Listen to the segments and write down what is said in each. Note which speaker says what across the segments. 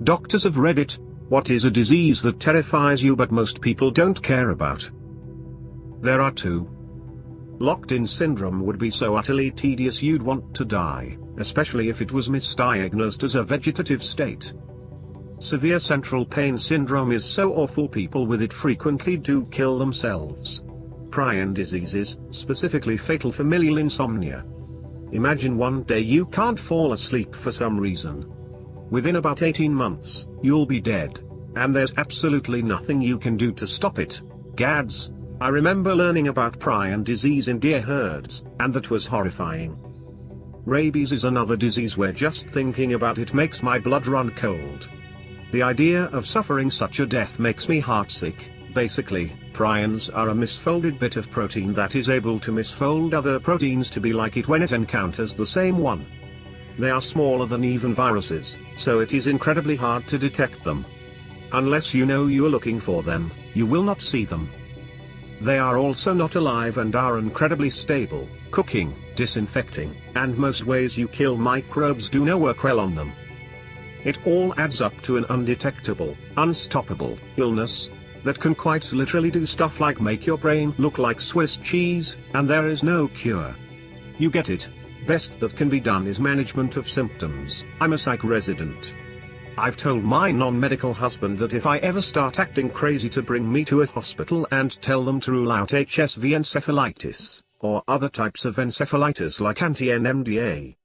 Speaker 1: Doctors of Reddit, what is a disease that terrifies you but most people don't care about? There are two. Locked-in syndrome would be so utterly tedious you'd want to die, especially if it was misdiagnosed as a vegetative state. Severe central pain syndrome is so awful people with it frequently do kill themselves. Prion disease is specifically fatal familial insomnia. Imagine one day you can't fall asleep for some reason. Within about 18 months, you'll be dead, and there's absolutely nothing you can do to stop it. Gads. I remember learning about prion disease in deer herds, and that was horrifying. Rabies is another disease where just thinking about it makes my blood run cold. The idea of suffering such a death makes me heartsick. Basically, prions are a misfolded bit of protein that is able to misfold other proteins to be like it when it encounters the same one. They are smaller than even viruses, so it is incredibly hard to detect them. Unless you know you're looking for them, you will not see them. They are also not alive and are incredibly stable. Cooking, disinfecting, and most ways you kill microbes do not work well on them. It all adds up to an undetectable, unstoppable illness that can quite literally do stuff like make your brain look like Swiss cheese, and there is no cure. You get it? Best that can be done is management of symptoms. I'm a psych resident. I've told my non-medical husband that if I ever start acting crazy to bring me to a hospital and tell them to rule out HSV encephalitis, or other types of encephalitis like anti-NMDA.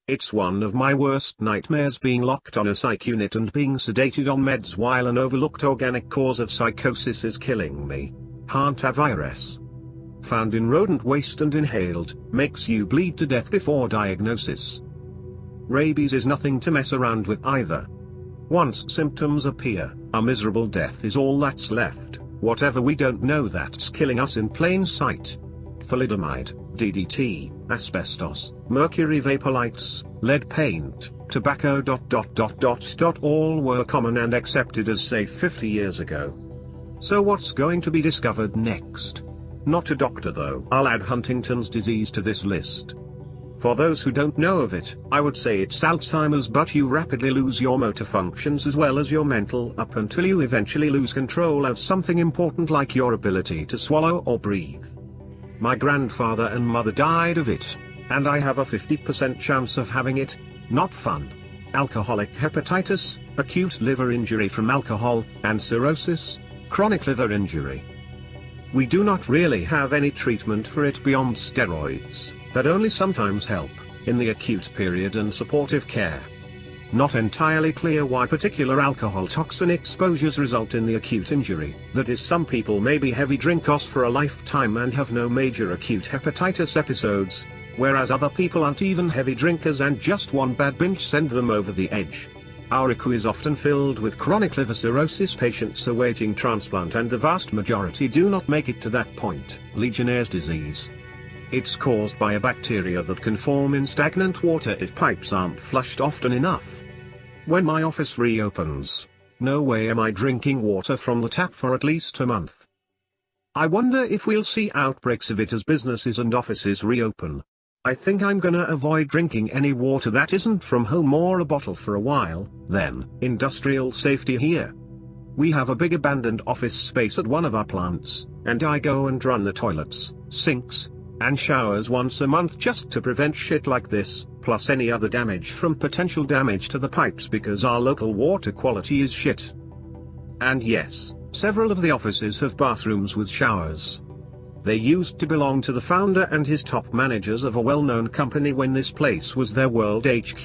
Speaker 1: It's one of my worst nightmares being locked on a psych unit and being sedated on meds while an overlooked organic cause of psychosis is killing me. Hantavirus. Found in rodent waste and inhaled, makes you bleed to death before diagnosis. Rabies is nothing to mess around with either. Once symptoms appear, a miserable death is all that's left. Whatever we don't know that's killing us in plain sight. Thalidomide, DDT, asbestos, mercury vapor lights, lead paint, tobacco. All were common and accepted as safe 50 years ago. So what's going to be discovered next? Not a doctor though. I'll add Huntington's disease to this list. For those who don't know of it, I would say it's Alzheimer's, but you rapidly lose your motor functions as well as your mental up until you eventually lose control of something important like your ability to swallow or breathe. My grandfather and mother died of it, and I have a 50% chance of having it. Not fun. Alcoholic hepatitis, acute liver injury from alcohol, and cirrhosis, chronic liver injury. We do not really have any treatment for it beyond steroids, that only sometimes help, in the acute period and supportive care. Not entirely clear why particular alcohol toxin exposures result in the acute injury. That is, some people may be heavy drinkers for a lifetime and have no major acute hepatitis episodes, whereas other people aren't even heavy drinkers and just one bad binge send them over the edge. Our ICU is often filled with chronic liver cirrhosis patients awaiting transplant, and the vast majority do not make it to that point. Legionnaire's disease. It's caused by a bacteria that can form in stagnant water if pipes aren't flushed often enough. When my office reopens, no way am I drinking water from the tap for at least a month. I wonder if we'll see outbreaks of it as businesses and offices reopen. I think I'm gonna avoid drinking any water that isn't from home or a bottle for a while. Then, industrial safety here. We have a big abandoned office space at one of our plants, and I go and run the toilets, sinks, and showers once a month just to prevent shit like this, plus any other damage from potential damage to the pipes because our local water quality is shit. And yes, several of the offices have bathrooms with showers. They used to belong to the founder and his top managers of a well-known company when this place was their world HQ.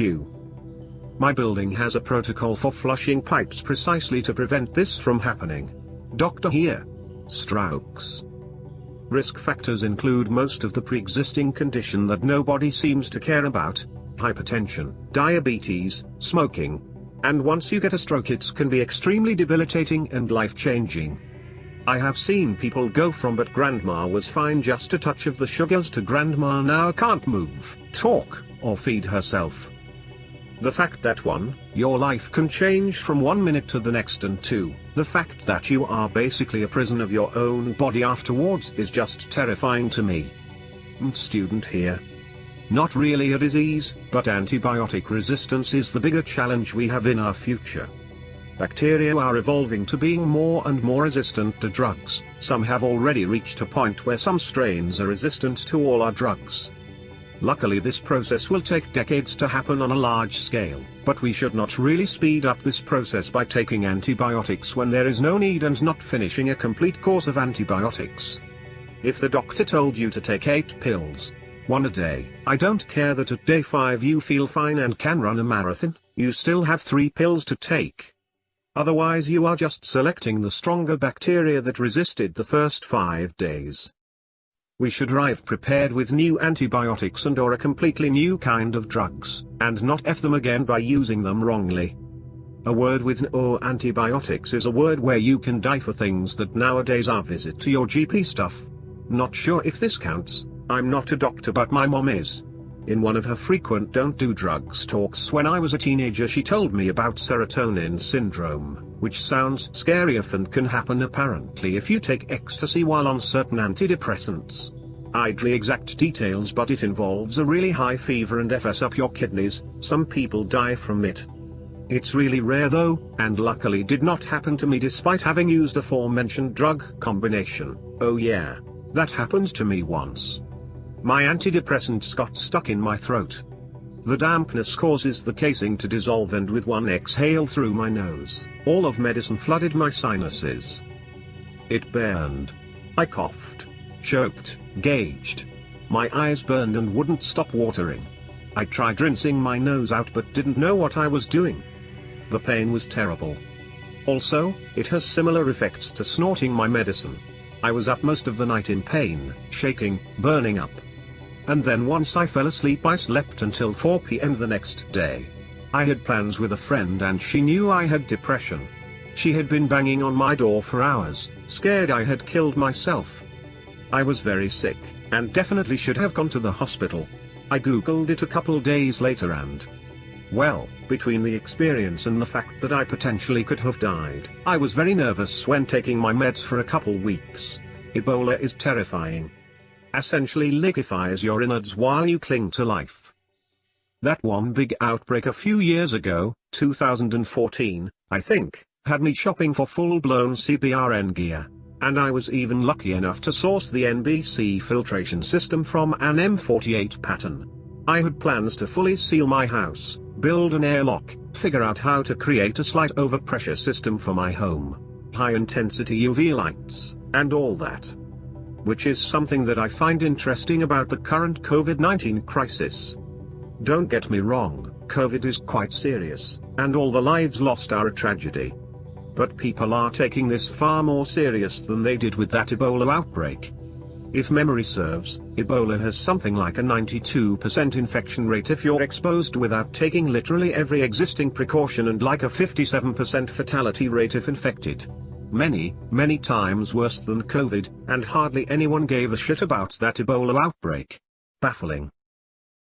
Speaker 1: My building has a protocol for flushing pipes precisely to prevent this from happening. Doctor here. Strokes. Risk factors include most of the pre-existing condition that nobody seems to care about: hypertension, diabetes, smoking. And once you get a stroke, it can be extremely debilitating and life-changing. I have seen people go from "but grandma was fine, just a touch of the sugars" to "grandma now can't move, talk, or feed herself." The fact that 1, your life can change from 1 minute to the next, and 2, the fact that you are basically a prison of your own body afterwards is just terrifying to me. Student here. Not really a disease, but antibiotic resistance is the bigger challenge we have in our future. Bacteria are evolving to being more and more resistant to drugs. Some have already reached a point where some strains are resistant to all our drugs. Luckily, this process will take decades to happen on a large scale, but we should not really speed up this process by taking antibiotics when there is no need and not finishing a complete course of antibiotics. If the doctor told you to take 8 pills, 1 a day, I don't care that at day 5 you feel fine and can run a marathon, you still have 3 pills to take. Otherwise you are just selecting the stronger bacteria that resisted the first 5 days. We should arrive prepared with new antibiotics and or a completely new kind of drugs, and not F them again by using them wrongly. A word with no antibiotics is a word where you can die for things that nowadays are visit to your GP stuff. Not sure if this counts, I'm not a doctor but my mom is. In one of her frequent don't do drugs talks when I was a teenager, she told me about serotonin syndrome, which sounds scary and can happen apparently if you take ecstasy while on certain antidepressants. I'd the exact details but it involves a really high fever and F's up your kidneys. Some people die from it. It's really rare though, and luckily did not happen to me despite having used aforementioned drug combination. Oh yeah, that happened to me once. My antidepressants got stuck in my throat. The dampness causes the casing to dissolve and with one exhale through my nose, all of medicine flooded my sinuses. It burned. I coughed, choked, gauged. My eyes burned and wouldn't stop watering. I tried rinsing my nose out but didn't know what I was doing. The pain was terrible. Also, it has similar effects to snorting my medicine. I was up most of the night in pain, shaking, burning up. And then once I fell asleep I slept until 4 p.m. the next day. I had plans with a friend and she knew I had depression. She had been banging on my door for hours, scared I had killed myself. I was very sick, and definitely should have gone to the hospital. I googled it a couple days later and, well, between the experience and the fact that I potentially could have died, I was very nervous when taking my meds for a couple weeks. Ebola is terrifying. Essentially liquefies your innards while you cling to life. That one big outbreak a few years ago, 2014, I think, had me shopping for full-blown CBRN gear, and I was even lucky enough to source the NBC filtration system from an M48 pattern. I had plans to fully seal my house, build an airlock, figure out how to create a slight overpressure system for my home, high-intensity UV lights, and all that. Which is something that I find interesting about the current COVID-19 crisis. Don't get me wrong, COVID is quite serious, and all the lives lost are a tragedy. But people are taking this far more serious than they did with that Ebola outbreak. If memory serves, Ebola has something like a 92% infection rate if you're exposed without taking literally every existing precaution and like a 57% fatality rate if infected. Many times worse than COVID, and hardly anyone gave a shit about that Ebola outbreak. Baffling.